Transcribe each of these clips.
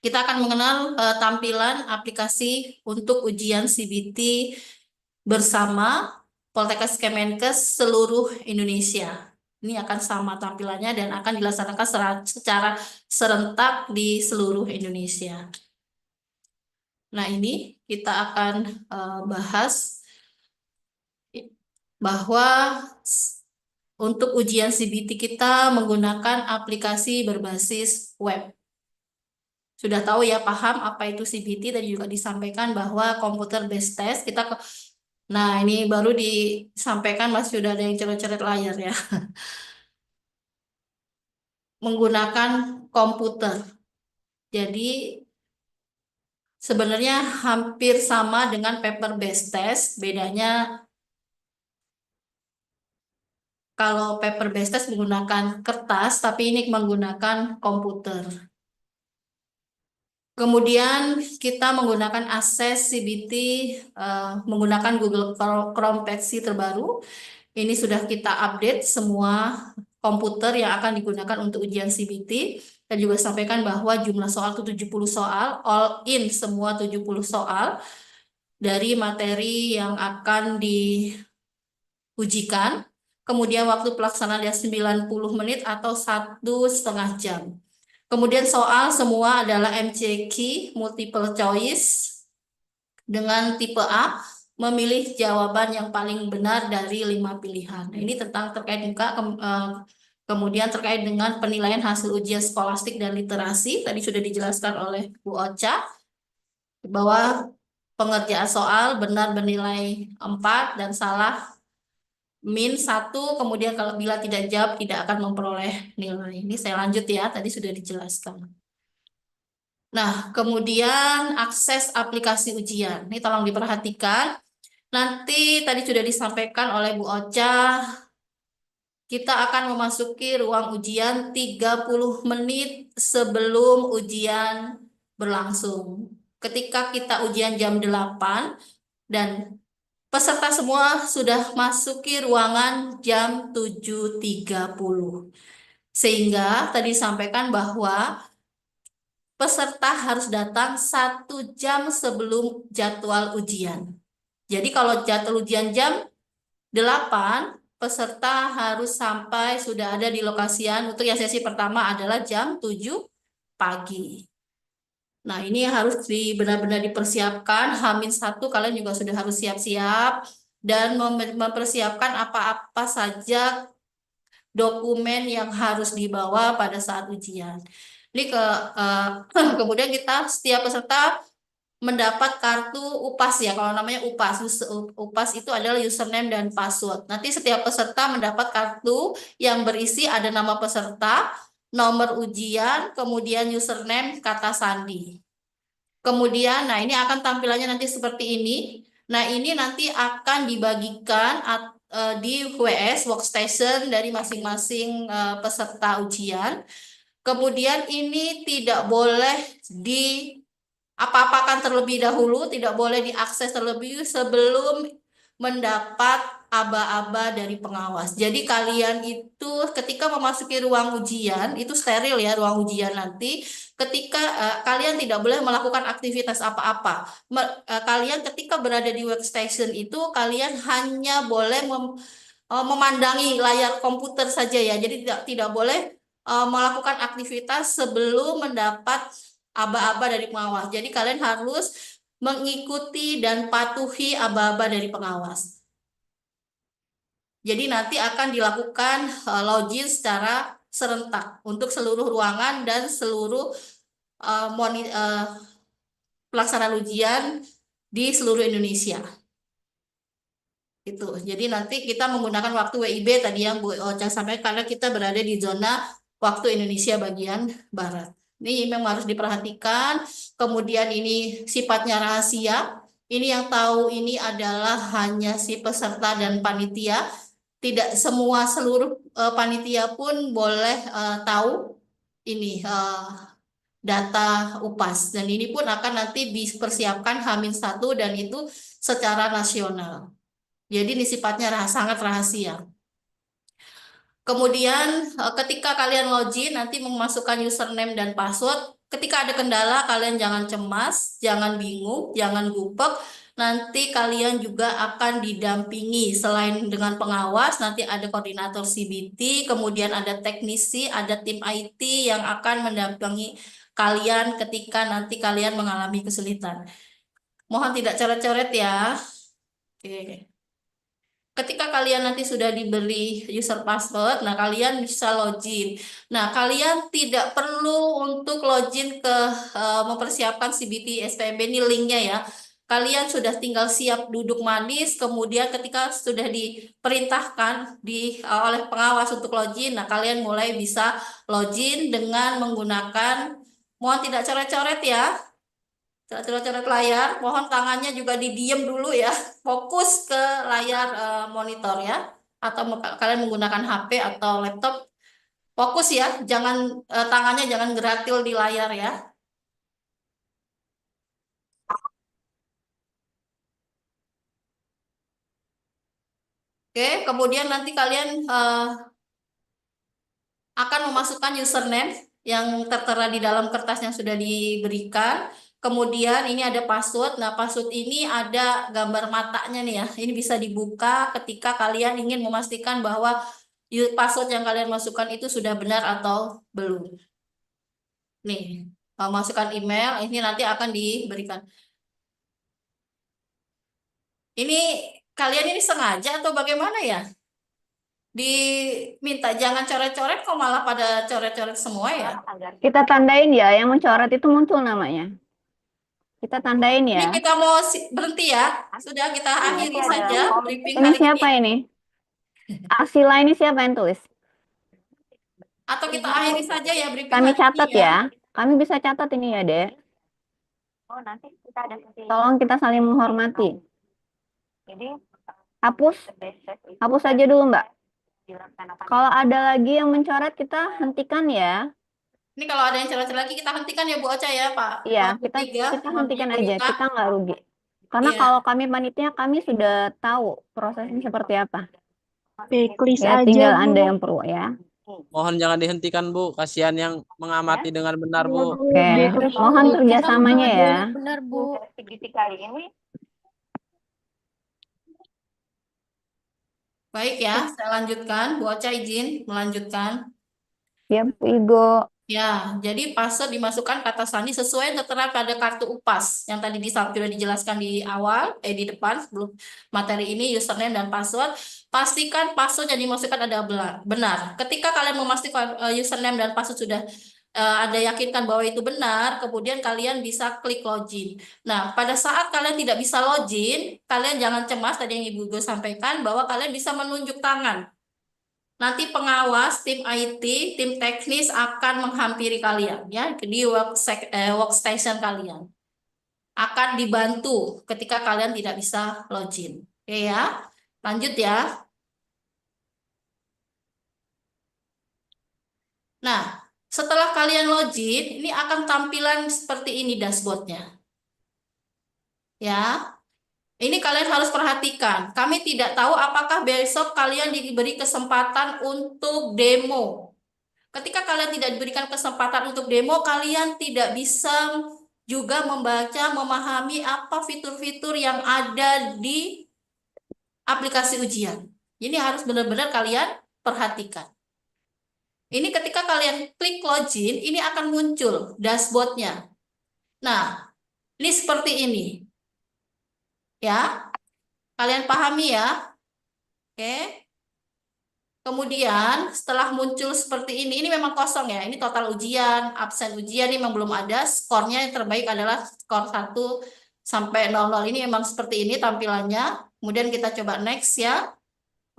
Kita akan mengenal tampilan aplikasi untuk ujian CBT bersama Poltekkes Kemenkes seluruh Indonesia. Ini akan sama tampilannya dan akan dilaksanakan secara serentak di seluruh Indonesia. Nah, ini kita akan bahas bahwa untuk ujian CBT kita menggunakan aplikasi berbasis web. Sudah tahu ya, paham apa itu CBT, tadi juga disampaikan bahwa komputer based test nah ini baru disampaikan masih sudah ada yang coret-coret layar ya. Menggunakan komputer. Jadi sebenarnya hampir sama dengan paper based test, bedanya kalau paper based test menggunakan kertas, tapi ini menggunakan komputer. Kemudian kita menggunakan akses CBT menggunakan Google Chrome versi terbaru. Ini sudah kita update semua komputer yang akan digunakan untuk ujian CBT. Dan juga sampaikan bahwa jumlah soal itu 70 soal, all in semua 70 soal dari materi yang akan diujikan. Kemudian waktu pelaksanaan 90 menit atau 1,5 jam. Kemudian soal semua adalah MCQ, multiple choice, dengan tipe A, memilih jawaban yang paling benar dari 5 pilihan. Nah, ini terkait juga kemudian terkait dengan penilaian hasil ujian skolastik dan literasi. Tadi sudah dijelaskan oleh Bu Ocha bahwa pengerjaan soal benar bernilai 4 dan salah -1, kemudian kalau bila tidak jawab tidak akan memperoleh nilai. Ini saya lanjut ya, tadi sudah dijelaskan. Nah, kemudian akses aplikasi ujian. Ini tolong diperhatikan. Nanti tadi sudah disampaikan oleh Bu Ocha, kita akan memasuki ruang ujian 30 menit sebelum ujian berlangsung. Ketika kita ujian jam 8 dan peserta semua sudah masuki ruangan jam 7.30. Sehingga tadi disampaikan bahwa peserta harus datang 1 jam sebelum jadwal ujian. Jadi kalau jadwal ujian jam 8, peserta harus sampai sudah ada di lokasian untuk yang sesi pertama adalah jam 7 pagi. Nah, ini harus benar-benar dipersiapkan. H-1 kalian juga sudah harus siap-siap dan mempersiapkan apa-apa saja dokumen yang harus dibawa pada saat ujian. Ini kemudian setiap peserta mendapat kartu UPAS ya, kalau namanya UPAS. UPAS itu adalah username dan password. Nanti setiap peserta mendapat kartu yang berisi ada nama peserta, nomor ujian, kemudian username, kata sandi. Kemudian, nah ini akan tampilannya nanti seperti ini. Nah, ini nanti akan dibagikan di WS, workstation dari masing-masing peserta ujian. Kemudian ini tidak boleh apa-apakan terlebih dahulu, tidak boleh diakses terlebih sebelum mendapat aba-aba dari pengawas. Jadi kalian itu ketika memasuki ruang ujian, itu steril ya ruang ujian nanti, ketika kalian tidak boleh melakukan aktivitas apa-apa. Kalian ketika berada di workstation itu, kalian hanya boleh memandangi layar komputer saja ya. Jadi tidak boleh melakukan aktivitas sebelum mendapat aba-aba dari pengawas. Jadi kalian harus mengikuti dan patuhi aba-aba dari pengawas. Jadi nanti akan dilakukan login secara serentak untuk seluruh ruangan dan seluruh pelaksanaan ujian di seluruh Indonesia. Itu. Jadi nanti kita menggunakan waktu WIB tadi yang Bu Ocha sampaikan karena kita berada di zona waktu Indonesia bagian barat. Ini memang harus diperhatikan. Kemudian ini sifatnya rahasia. Ini yang tahu ini adalah hanya si peserta dan panitia. Tidak semua seluruh panitia pun boleh tahu ini data UPAS. Dan ini pun akan nanti dipersiapkan H-1 dan itu secara nasional. Jadi ini sifatnya sangat rahasia. Kemudian ketika kalian login nanti memasukkan username dan password, Ketika ada kendala, kalian jangan cemas, jangan bingung, jangan gupek. Nanti kalian juga akan didampingi. Selain dengan pengawas, nanti ada koordinator CBT, kemudian ada teknisi, ada tim IT yang akan mendampingi kalian ketika nanti kalian mengalami kesulitan. Mohon tidak coret-coret ya. Oke. Ketika kalian nanti sudah diberi user password, nah kalian bisa login. Nah, kalian tidak perlu untuk login ke mempersiapkan CBT SPMB ini linknya ya. Kalian sudah tinggal siap duduk manis, kemudian ketika sudah diperintahkan oleh pengawas untuk login, nah kalian mulai bisa login dengan menggunakan, mohon tidak coret-coret ya. Coret-coret layar, mohon tangannya juga didiem dulu ya. Fokus ke layar monitor ya. Atau kalian menggunakan HP atau laptop. Fokus ya, jangan tangannya jangan geratil di layar ya. Oke, kemudian nanti kalian akan memasukkan username yang tertera di dalam kertas yang sudah diberikan. Kemudian ini ada password. Nah, password ini ada gambar matanya nih ya. Ini bisa dibuka ketika kalian ingin memastikan bahwa password yang kalian masukkan itu sudah benar atau belum. Nih, masukkan email, ini nanti akan diberikan. Ini kalian ini sengaja atau bagaimana ya? Diminta jangan coret-coret kok malah pada coret-coret semua ya? Kita tandain ya, yang mencoret itu muncul namanya. Kita tandain Ini ya. kita mau berhenti ya. Sudah kita akhiri saja briefing Ini hari siapa ini. ini? Arsila ini siapa yang tulis? Atau kita akhiri saja ya briefing Kami hari ini catat ya. ya. Kami bisa catat ini ya, Dek. Tolong kita saling menghormati. Hapus. Hapus saja dulu, Mbak. Kalau ada lagi yang mencoret, kita hentikan ya. Ini kalau ada yang coret lagi kita hentikan ya Bu Ocha ya Pak. Iya, Pak kita Tiga, mohon hentikan penyebut aja. luka. Kita nggak rugi. Karena Iya. kalau kami panitia, kami sudah tahu prosesnya seperti apa. Backlist Ya, aja, tinggal Bu. Anda yang perlu ya. Mohon jangan dihentikan, Bu. Kasihan yang mengamati dengan benar, Iya, Bu. Bu. Oke, Backlist mohon aja. kerjasamanya ya. Benar, Bu. Baik ya, saya lanjutkan. Bu Ocha izin melanjutkan. Ya, Bu Igo. Ya, jadi password dimasukkan kata sandi sesuai yang tertera pada kartu UPAS yang tadi sudah dijelaskan di awal, di depan sebelum materi ini username dan password. Pastikan password yang dimasukkan ada benar. Ketika kalian memastikan username dan password sudah Anda yakinkan bahwa itu benar, kemudian kalian bisa klik login. Nah, pada saat kalian tidak bisa login, kalian jangan cemas tadi yang Ibu Go sampaikan bahwa kalian bisa menunjuk tangan. Nanti pengawas, tim IT, tim teknis akan menghampiri kalian ya di workstation kalian. Akan dibantu ketika kalian tidak bisa login. Oke ya. Lanjut ya. Nah, setelah kalian login, ini akan tampilan seperti ini dashboardnya. Ya. Ini kalian harus perhatikan. Kami tidak tahu apakah besok kalian diberi kesempatan untuk demo. Ketika kalian tidak diberikan kesempatan untuk demo, kalian tidak bisa juga membaca, memahami apa fitur-fitur yang ada di aplikasi ujian. Ini harus benar-benar kalian perhatikan. Ini ketika kalian klik login, ini akan muncul dashboardnya. Nah, ini seperti ini. Ya, kalian pahami ya? Oke. Kemudian setelah muncul seperti ini memang kosong ya. Ini total ujian, absen ujian ini memang belum ada. Skornya yang terbaik adalah skor 1 sampai 00. Ini memang seperti ini tampilannya. Kemudian kita coba next ya.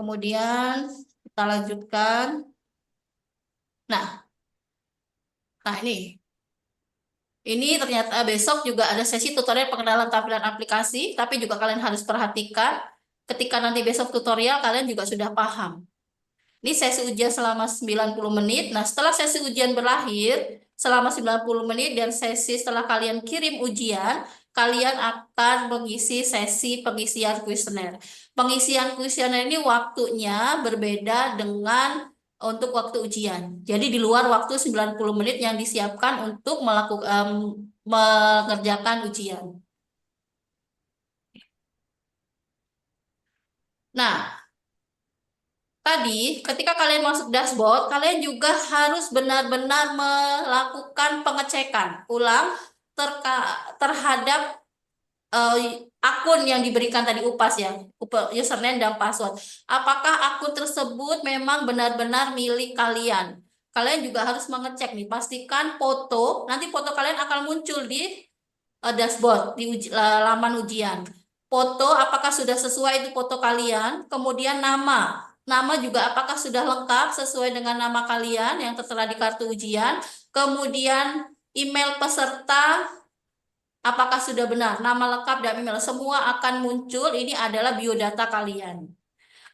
Kemudian kita lanjutkan. Nah ini. Ini ternyata besok juga ada sesi tutorial pengenalan tampilan aplikasi. Tapi juga kalian harus perhatikan. Ketika nanti besok tutorial kalian juga sudah paham. Ini sesi ujian selama 90 menit. Nah, setelah sesi ujian berakhir, selama 90 menit dan sesi setelah kalian kirim ujian, kalian akan mengisi sesi pengisian kuesioner. Pengisian kuesioner ini waktunya berbeda dengan untuk waktu ujian. Jadi di luar waktu 90 menit yang disiapkan untuk mengerjakan ujian. Nah, tadi ketika kalian masuk dashboard, kalian juga harus benar-benar melakukan pengecekan ulang terhadap akun yang diberikan tadi UPAS ya, username dan password. Apakah akun tersebut memang benar-benar milik kalian? Kalian juga harus mengecek nih, pastikan foto, nanti foto kalian akan muncul di dashboard, di laman ujian. Foto apakah sudah sesuai itu foto kalian, kemudian nama. Nama juga apakah sudah lengkap sesuai dengan nama kalian yang tertera di kartu ujian, kemudian email peserta apakah sudah benar, nama lengkap dan email semua akan muncul. Ini adalah biodata kalian.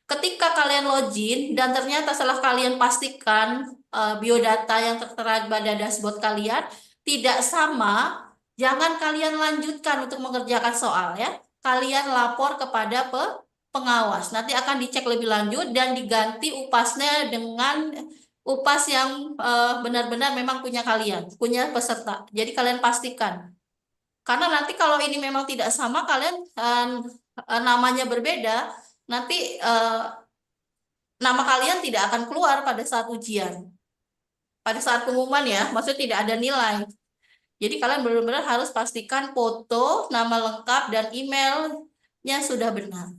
Ketika kalian login dan ternyata setelah kalian pastikan biodata yang tertera pada dashboard kalian tidak sama, jangan kalian lanjutkan untuk mengerjakan soal ya. Kalian lapor kepada pengawas. Nanti akan dicek lebih lanjut dan diganti upasnya dengan upas yang benar-benar memang punya kalian, punya peserta. Jadi kalian pastikan. Karena nanti kalau ini memang tidak sama, kalian namanya berbeda, nanti nama kalian tidak akan keluar pada saat ujian. Pada saat pengumuman ya, maksudnya tidak ada nilai. Jadi kalian benar-benar harus pastikan foto, nama lengkap, dan emailnya sudah benar.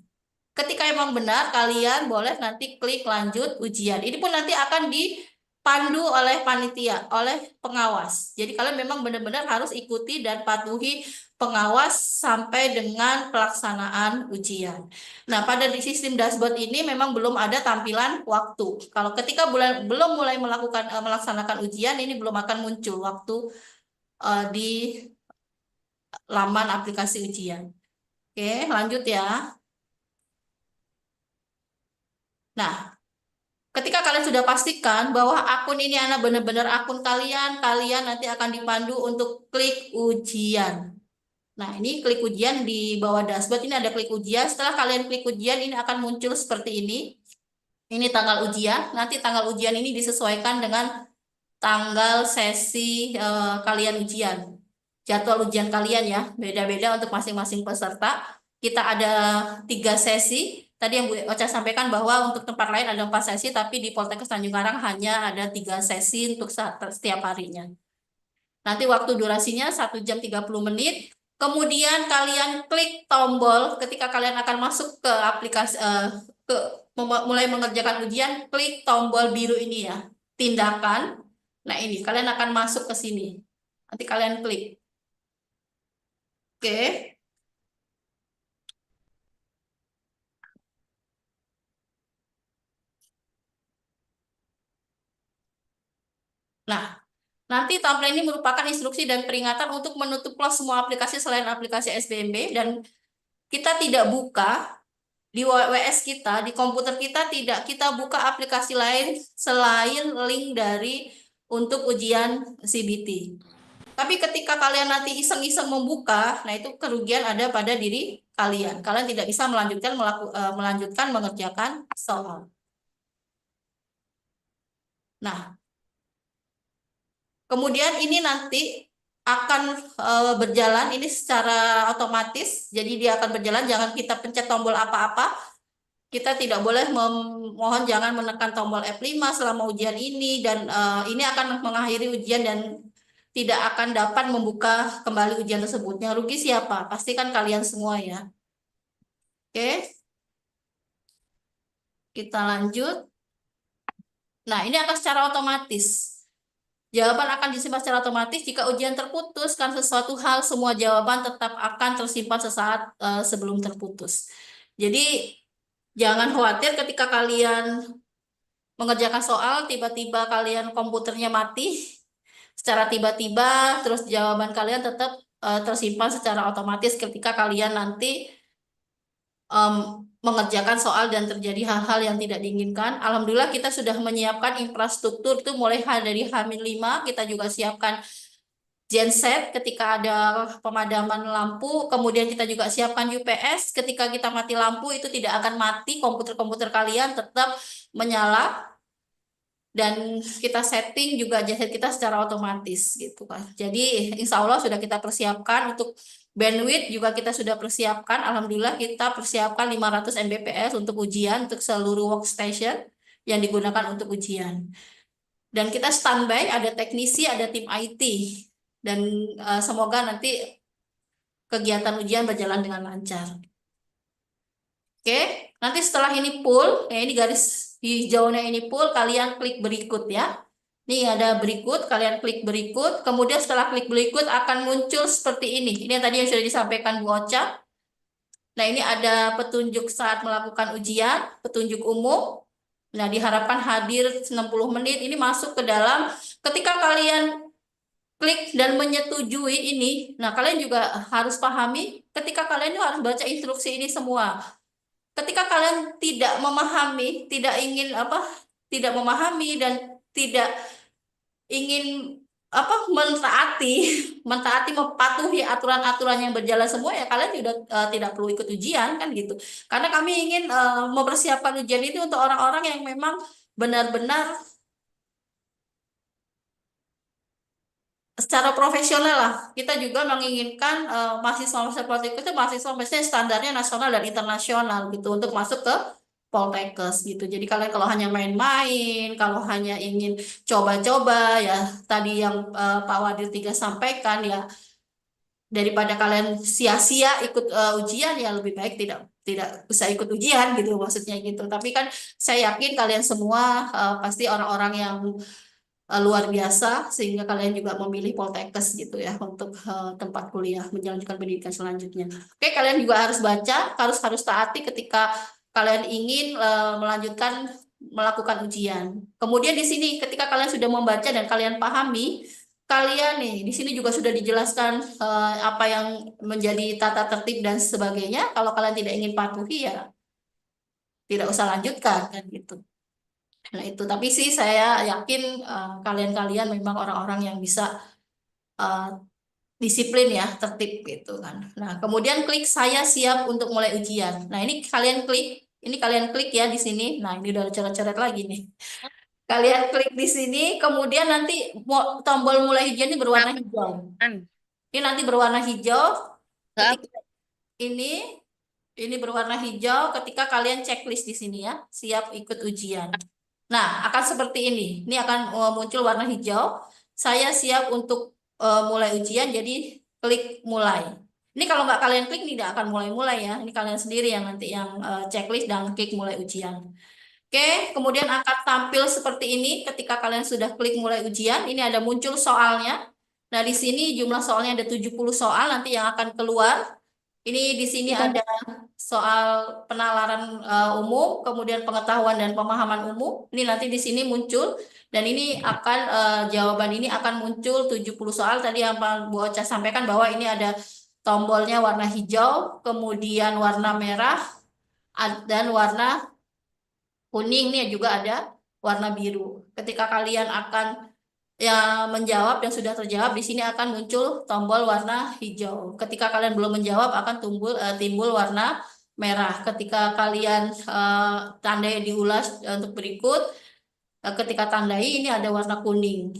Ketika emang benar, kalian boleh nanti klik lanjut ujian. Ini pun nanti akan dipandu oleh panitia, oleh pengawas. Jadi kalian memang benar-benar harus ikuti dan patuhi pengawas sampai dengan pelaksanaan ujian. Nah, pada di sistem dashboard ini memang belum ada tampilan waktu. Kalau ketika belum mulai melaksanakan ujian, ini belum akan muncul waktu di laman aplikasi ujian. Oke, lanjut ya. Nah, ketika kalian sudah pastikan bahwa akun ini adalah benar-benar akun kalian, kalian nanti akan dipandu untuk klik ujian. Nah, ini klik ujian di bawah dashboard, ini ada klik ujian. Setelah kalian klik ujian, ini akan muncul seperti ini. Ini tanggal ujian, nanti tanggal ujian ini disesuaikan dengan tanggal sesi kalian ujian. Jadwal ujian kalian ya, beda-beda untuk masing-masing peserta. Kita ada 3 sesi. Tadi yang Bu Ocha sampaikan bahwa untuk tempat lain ada 4 sesi, tapi di Poltekkes Tanjung Karang hanya ada 3 sesi untuk setiap harinya. Nanti waktu durasinya 1 jam 30 menit. Kemudian kalian klik tombol ketika kalian akan masuk ke aplikasi, mulai mengerjakan ujian, klik tombol biru ini ya, tindakan. Nah ini, kalian akan masuk ke sini. Nanti kalian klik. Oke. Nah, nanti tampilan ini merupakan instruksi dan peringatan untuk menutup close semua aplikasi selain aplikasi SBMB dan kita tidak buka di WS kita, di komputer kita tidak kita buka aplikasi lain selain link dari untuk ujian CBT. Tapi ketika kalian nanti iseng-iseng membuka, nah itu kerugian ada pada diri kalian. Kalian tidak bisa melanjutkan mengerjakan soal. Nah, kemudian ini nanti akan berjalan ini secara otomatis. Jadi dia akan berjalan, jangan kita pencet tombol apa-apa. Kita tidak boleh mohon jangan menekan tombol F5 selama ujian ini dan ini akan mengakhiri ujian dan tidak akan dapat membuka kembali ujian tersebut. Yang rugi siapa? Pastikan kalian semua ya. Oke. Kita lanjut. Nah, ini akan secara otomatis. Jawaban akan disimpan secara otomatis. Jika ujian terputus karena sesuatu hal, semua jawaban tetap akan tersimpan sesaat sebelum terputus. Jadi, jangan khawatir ketika kalian mengerjakan soal, tiba-tiba kalian komputernya mati. Secara tiba-tiba, terus jawaban kalian tetap tersimpan secara otomatis ketika kalian nanti mengerjakan soal dan terjadi hal-hal yang tidak diinginkan. Alhamdulillah kita sudah menyiapkan infrastruktur itu mulai dari H-5, kita juga siapkan genset ketika ada pemadaman lampu, kemudian kita juga siapkan UPS ketika kita mati lampu itu tidak akan mati, komputer-komputer kalian tetap menyala. dan kita setting juga jaset kita secara otomatis gitu kan. Jadi insya Allah sudah kita persiapkan untuk bandwidth juga kita sudah persiapkan. Alhamdulillah kita persiapkan 500 Mbps untuk ujian untuk seluruh workstation yang digunakan untuk ujian. Dan kita standby, ada teknisi, ada tim IT. Dan semoga nanti kegiatan ujian berjalan dengan lancar. Oke, nanti setelah ini full, ya ini garis hijaunya ini full, kalian klik berikut ya. Nih ada berikut, kalian klik berikut. Kemudian setelah klik berikut akan muncul seperti ini. Ini yang tadi yang sudah disampaikan Bu Ocha. Nah ini ada petunjuk saat melakukan ujian, petunjuk umum. Nah diharapkan hadir 60 menit. Ini masuk ke dalam, ketika kalian klik dan menyetujui ini, nah kalian juga harus pahami ketika kalian juga harus baca instruksi ini semua. Ketika kalian tidak memahami, tidak ingin tidak memahami dan tidak ingin mentaati, mematuhi aturan-aturan yang berjalan semua, ya kalian juga tidak perlu ikut ujian kan gitu. Karena kami ingin mempersiapkan ujian itu untuk orang-orang yang memang benar-benar secara profesional lah. Kita juga menginginkan mahasiswa-mahasiswa Poltekkes itu mahasiswa standarnya nasional dan internasional gitu untuk masuk ke Poltekkes gitu. Jadi kalian kalau hanya main-main, kalau hanya ingin coba-coba ya tadi yang Pak Wadir 3 sampaikan ya, daripada kalian sia-sia ikut ujian ya lebih baik tidak usah ikut ujian gitu maksudnya gitu. Tapi kan saya yakin kalian semua pasti orang-orang yang luar biasa sehingga kalian juga memilih Poltekkes gitu ya untuk tempat kuliah menjalankan pendidikan selanjutnya. Oke, kalian juga harus baca, harus taati ketika kalian ingin melakukan ujian. Kemudian di sini ketika kalian sudah membaca dan kalian pahami, kalian nih di sini juga sudah dijelaskan apa yang menjadi tata tertib dan sebagainya. Kalau kalian tidak ingin patuhi ya tidak usah lanjutkan kan gitu. Nah itu, tapi sih saya yakin kalian-kalian memang orang-orang yang bisa disiplin ya, tertib gitu kan. Nah kemudian klik saya siap untuk mulai ujian. Nah ini kalian klik ya di sini. Nah ini udah coret-coret lagi nih. Kalian klik di sini, kemudian nanti tombol mulai ujian ini berwarna hijau. Ini nanti berwarna hijau. Ketika ini berwarna hijau ketika kalian checklist di sini ya, siap ikut ujian. Nah, akan seperti ini. Ini akan muncul warna hijau. Saya siap untuk mulai ujian, jadi klik mulai. Ini kalau nggak kalian klik, tidak akan mulai-mulai ya. Ini kalian sendiri yang nanti yang checklist dan klik mulai ujian. Oke, kemudian akan tampil seperti ini ketika kalian sudah klik mulai ujian. Ini ada muncul soalnya. Nah, di sini jumlah soalnya ada 70 soal nanti yang akan keluar. Ini di sini ada soal penalaran umum, kemudian pengetahuan dan pemahaman umum. Ini nanti di sini muncul dan ini akan jawaban ini akan muncul 70 soal. Tadi yang Pak Bu Ocha sampaikan bahwa ini ada tombolnya warna hijau, kemudian warna merah dan warna kuning, nih juga ada warna biru. Ketika kalian akan menjawab dan sudah terjawab, di sini akan muncul tombol warna hijau. Ketika kalian belum menjawab akan timbul warna merah. Ketika kalian tandai diulas untuk berikut, ketika tandai ini ada warna kuning.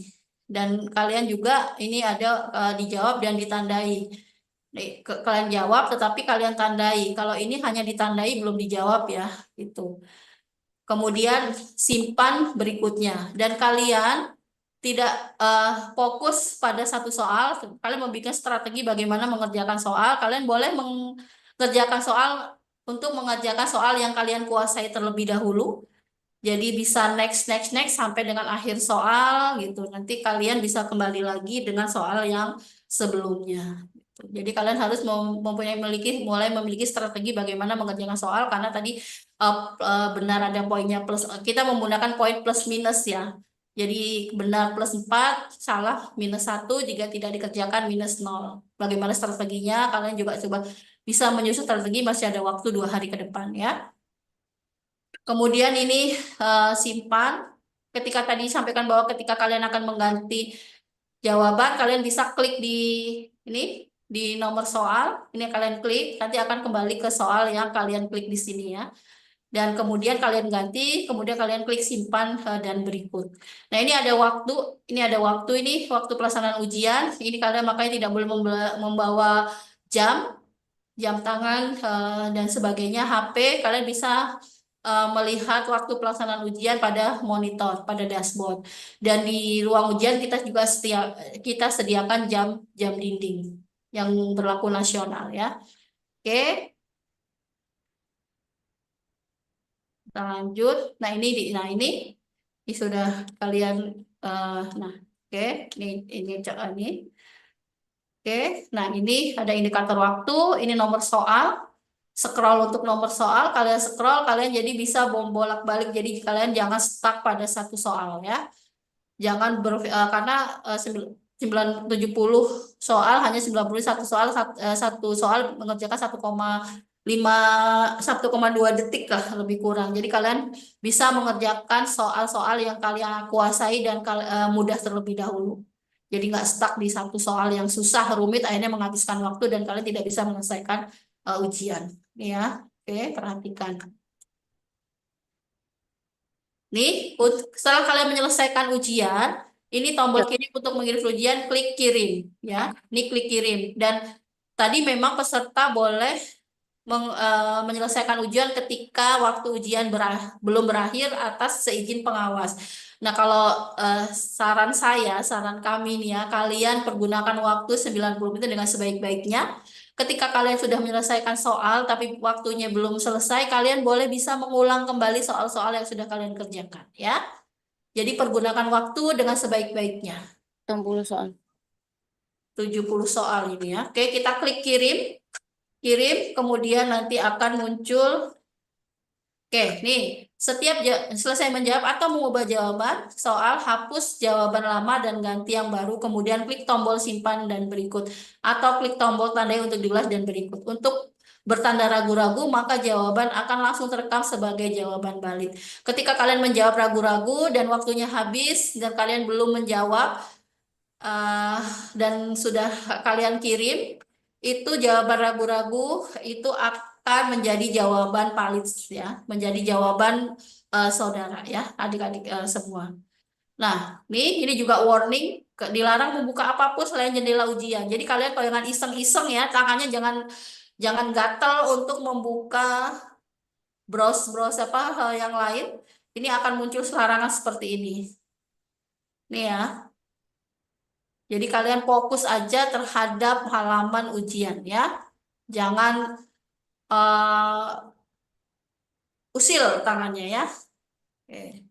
Dan kalian juga ini ada dijawab dan ditandai. Kalian jawab tetapi kalian tandai. Kalau ini hanya ditandai belum dijawab ya, gitu. Kemudian simpan berikutnya dan kalian tidak fokus pada satu soal, kalian membuat strategi bagaimana mengerjakan soal. Kalian boleh mengerjakan soal untuk mengerjakan soal yang kalian kuasai terlebih dahulu. Jadi bisa next sampai dengan akhir soal gitu. Nanti kalian bisa kembali lagi dengan soal yang sebelumnya. Jadi kalian harus mulai memiliki strategi bagaimana mengerjakan soal karena tadi benar ada poinnya plus. Kita menggunakan poin plus minus ya. Jadi benar plus 4, salah minus 1, jika tidak dikerjakan minus 0. Bagaimana strateginya? Kalian juga coba bisa menyusun strategi, masih ada waktu 2 hari ke depan ya. Kemudian ini simpan. Ketika tadi sampaikan bahwa ketika kalian akan mengganti jawaban, kalian bisa klik di ini di nomor soal. Ini kalian klik, nanti akan kembali ke soal yang kalian klik di sini ya. dan kemudian kalian ganti, kemudian kalian klik simpan dan berikut. Nah, ini ada waktu, ini waktu pelaksanaan ujian. Ini kalian makanya tidak boleh membawa jam tangan dan sebagainya, HP. Kalian bisa melihat waktu pelaksanaan ujian pada monitor, pada dashboard. Dan di ruang ujian kita juga kita sediakan jam dinding yang berlaku nasional ya. Oke. Kita lanjut. Nah, ini sudah kalian nah, oke, ini. Oke, nah ini ada indikator waktu, ini nomor soal. Scroll untuk nomor soal, kalian scroll, kalian jadi bisa bolak-balik, jadi kalian jangan stuck pada satu soal ya. Jangan karena 70 soal, hanya 91 soal, satu soal mengerjakan 1,2 detik lah lebih kurang. Jadi kalian bisa mengerjakan soal-soal yang kalian kuasai dan mudah terlebih dahulu. Jadi nggak stuck di satu soal yang susah, rumit, akhirnya menghabiskan waktu dan kalian tidak bisa menyelesaikan ujian. Ini ya, oke, perhatikan. Nih, setelah kalian menyelesaikan ujian, ini tombol kirim untuk mengirim ujian, klik kirim ya. Ini klik kirim, dan tadi memang peserta boleh menyelesaikan ujian ketika waktu ujian belum berakhir atas seizin pengawas. Nah, kalau saran kami nih ya, kalian pergunakan waktu 90 menit dengan sebaik-baiknya. Ketika kalian sudah menyelesaikan soal tapi waktunya belum selesai, kalian boleh bisa mengulang kembali soal-soal yang sudah kalian kerjakan ya. Jadi pergunakan waktu dengan sebaik-baiknya. 60 soal. 70 soal ini ya. Oke, kita klik kirim. Kirim, kemudian nanti akan muncul. Oke, nih, setiap selesai menjawab atau mengubah jawaban soal, hapus jawaban lama dan ganti yang baru, kemudian klik tombol simpan dan berikut, atau klik tombol tandai untuk diulas dan berikut. Untuk bertanda ragu-ragu, maka jawaban akan langsung terekam sebagai jawaban valid. Ketika kalian menjawab ragu-ragu dan waktunya habis dan kalian belum menjawab dan sudah kalian kirim, itu jawaban ragu-ragu itu akan menjadi jawaban valid ya, menjadi jawaban saudara ya, adik-adik semua. Nah, ini juga warning, dilarang membuka apapun selain jendela ujian. Jadi kalian kalau jangan iseng-iseng ya, tangannya jangan gatel untuk membuka browse hal yang lain. Ini akan muncul larangan seperti ini. Nih ya. Jadi kalian fokus aja terhadap halaman ujian ya. Jangan usil tangannya ya. Oke.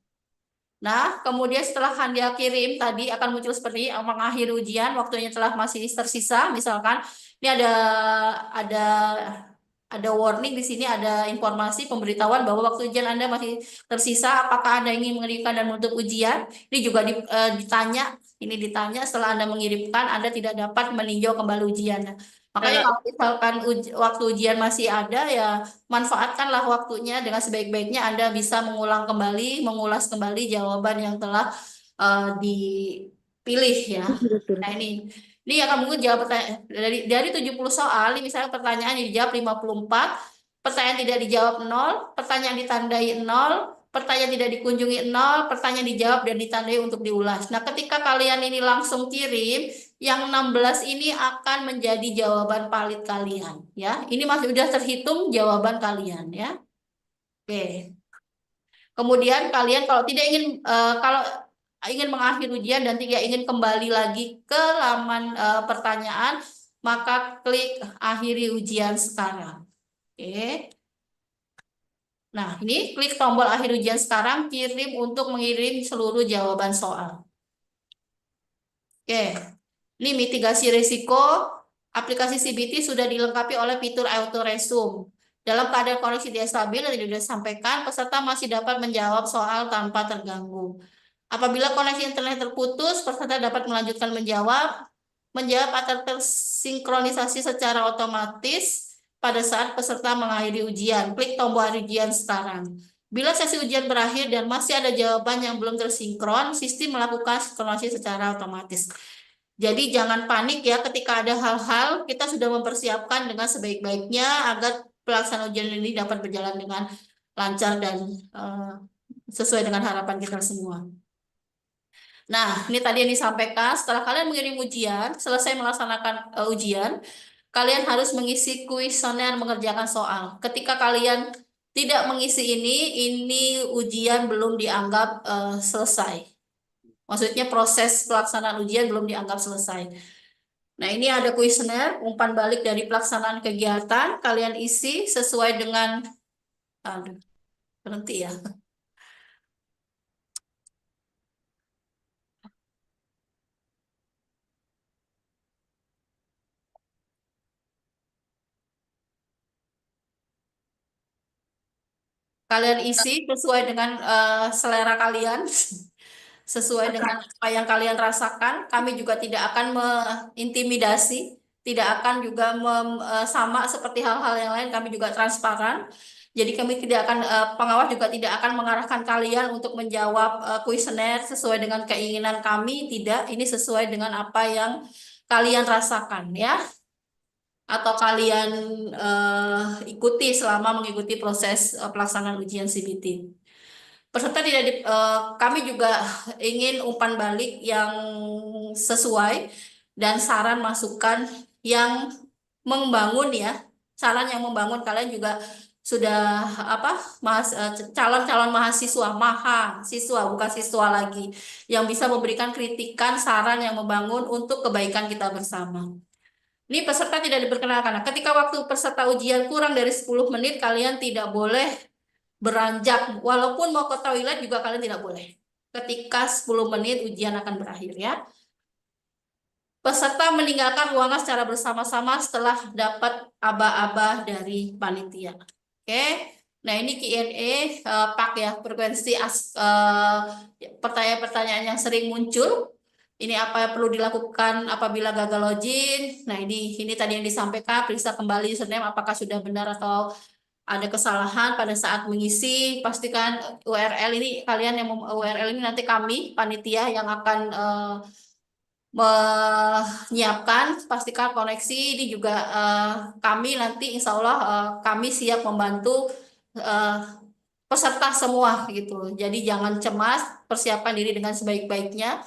Nah, kemudian setelah dia kirim tadi akan muncul seperti ini, mengakhiri ujian, waktunya telah masih tersisa. Misalkan ini ada warning di sini, ada informasi pemberitahuan bahwa waktu ujian Anda masih tersisa. Apakah Anda ingin mengirimkan dan menutup ujian? Ini juga ditanya. Ini ditanya setelah Anda mengirimkan, Anda tidak dapat meninjau kembali ujiannya. Makanya kalau misalkan waktu ujian masih ada, ya manfaatkanlah waktunya dengan sebaik-baiknya. Anda bisa mengulang kembali, mengulas kembali jawaban yang telah dipilih ya. Nah, ini akan mungkin jawab pertanyaan dari 70 soal, ini misalnya pertanyaan yang dijawab 54, pertanyaan tidak dijawab 0, pertanyaan ditandai 0, pertanyaan tidak dikunjungi 0, pertanyaan dijawab dan ditandai untuk diulas. Nah, ketika kalian ini langsung kirim, yang 16 ini akan menjadi jawaban valid kalian ya. Ini masih udah terhitung jawaban kalian ya. Oke. Kemudian kalian kalau tidak ingin kalau ingin mengakhiri ujian dan tidak ingin kembali lagi ke laman pertanyaan, maka klik akhiri ujian sekarang. Oke. Nah, ini klik tombol akhir ujian sekarang, kirim untuk mengirim seluruh jawaban soal. Oke. Ini mitigasi risiko, aplikasi CBT sudah dilengkapi oleh fitur auto resume. Dalam keadaan koneksi tidak stabil yang sudah disampaikan, peserta masih dapat menjawab soal tanpa terganggu. Apabila koneksi internet terputus, peserta dapat melanjutkan menjawab atau tersinkronisasi secara otomatis pada saat peserta mengakhiri ujian. Klik tombol akhir ujian sekarang. Bila sesi ujian berakhir dan masih ada jawaban yang belum tersinkron, sistem melakukan sinkronisasi secara otomatis. Jadi jangan panik ya ketika ada hal-hal, kita sudah mempersiapkan dengan sebaik-baiknya agar pelaksanaan ujian ini dapat berjalan dengan lancar dan sesuai dengan harapan kita semua. Nah, ini tadi yang disampaikan, setelah kalian mengirim ujian, selesai melaksanakan ujian, kalian harus mengisi kuesioner mengerjakan soal. Ketika kalian tidak mengisi ini ujian belum dianggap selesai. Maksudnya proses pelaksanaan ujian belum dianggap selesai. Nah, ini ada kuesioner, umpan balik dari pelaksanaan kegiatan, kalian isi sesuai dengan, berhenti ya. Kalian isi sesuai dengan selera kalian, sesuai dengan apa yang kalian rasakan. Kami juga tidak akan mengintimidasi, tidak akan juga sama seperti hal-hal yang lain. Kami juga transparan. Jadi kami tidak akan, pengawas juga tidak akan mengarahkan kalian untuk menjawab kuesioner sesuai dengan keinginan kami. Tidak, ini sesuai dengan apa yang kalian rasakan ya. Atau kalian ikuti selama mengikuti proses pelaksanaan ujian CBT. Peserta kami juga ingin umpan balik yang sesuai dan saran masukan yang membangun ya. Saran yang membangun, kalian juga sudah calon-calon mahasiswa bukan siswa lagi, yang bisa memberikan kritikan, saran yang membangun untuk kebaikan kita bersama. Ini peserta tidak diperkenalkan. Nah, ketika waktu peserta ujian kurang dari 10 menit, kalian tidak boleh beranjak. Walaupun mau ke toilet juga kalian tidak boleh. Ketika 10 menit ujian akan berakhir ya. Peserta meninggalkan ruangan secara bersama-sama setelah dapat aba-aba dari panitia. Oke. Nah, ini Q&A Pak ya, frekuensi pertanyaan-pertanyaan yang sering muncul. Ini apa yang perlu dilakukan apabila gagal login. Nah, ini tadi yang disampaikan, periksa kembali username apakah sudah benar atau ada kesalahan pada saat mengisi. Pastikan URL ini, kalian yang URL ini nanti kami panitia yang akan menyiapkan. Pastikan koneksi ini juga kami nanti insya Allah kami siap membantu peserta semua gitu. Jadi jangan cemas, persiapkan diri dengan sebaik-baiknya.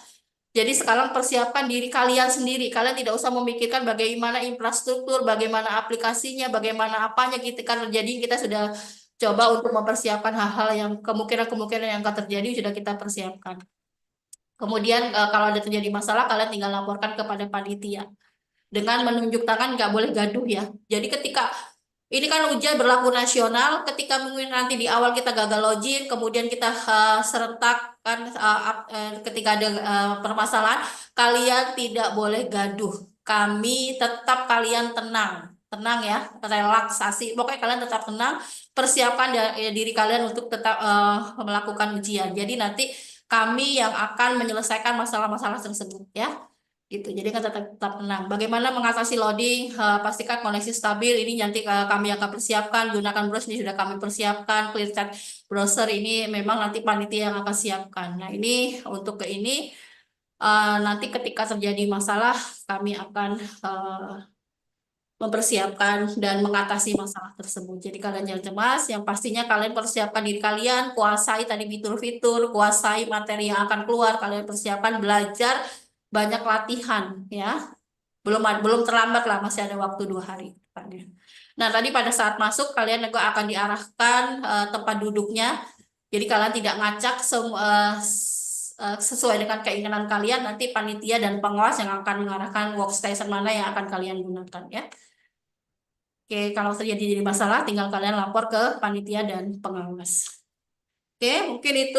Jadi sekarang persiapkan diri kalian sendiri. Kalian tidak usah memikirkan bagaimana infrastruktur, bagaimana aplikasinya, bagaimana apanya gitu kan. Jadi kita sudah coba untuk mempersiapkan hal-hal yang kemungkinan-kemungkinan yang akan terjadi sudah kita persiapkan. Kemudian kalau ada terjadi masalah, kalian tinggal laporkan kepada panitia. Dengan menunjuk tangan, nggak boleh gaduh ya. Jadi ketika ini kan ujian berlaku nasional, ketika mungkin nanti di awal kita gagal login, kemudian kita serentak kan ketika ada permasalahan, kalian tidak boleh gaduh. Kami tetap kalian tenang ya, relaksasi. Pokoknya kalian tetap tenang, persiapkan diri kalian untuk tetap melakukan ujian. Jadi nanti kami yang akan menyelesaikan masalah-masalah tersebut ya. Gitu. Jadi kan tetap tenang. Bagaimana mengatasi loading? Pastikan koneksi stabil. Ini nanti kami akan persiapkan. Gunakan browser ini sudah kami persiapkan. Clear chat browser ini memang nanti panitia yang akan siapkan. Nah, ini untuk ini nanti ketika terjadi masalah kami akan mempersiapkan dan mengatasi masalah tersebut. Jadi kalian jangan cemas. Yang pastinya kalian persiapkan diri kalian, kuasai tadi fitur-fitur, kuasai materi yang akan keluar. Kalian persiapkan belajar, banyak latihan ya, belum terlambat lah, masih ada waktu 2 hari. Nah, tadi pada saat masuk kalian juga akan diarahkan tempat duduknya, jadi kalian tidak ngacak sesuai dengan keinginan kalian. Nanti panitia dan pengawas yang akan mengarahkan workstation mana yang akan kalian gunakan ya. Oke, kalau terjadi masalah tinggal kalian lapor ke panitia dan pengawas. Oke, mungkin itu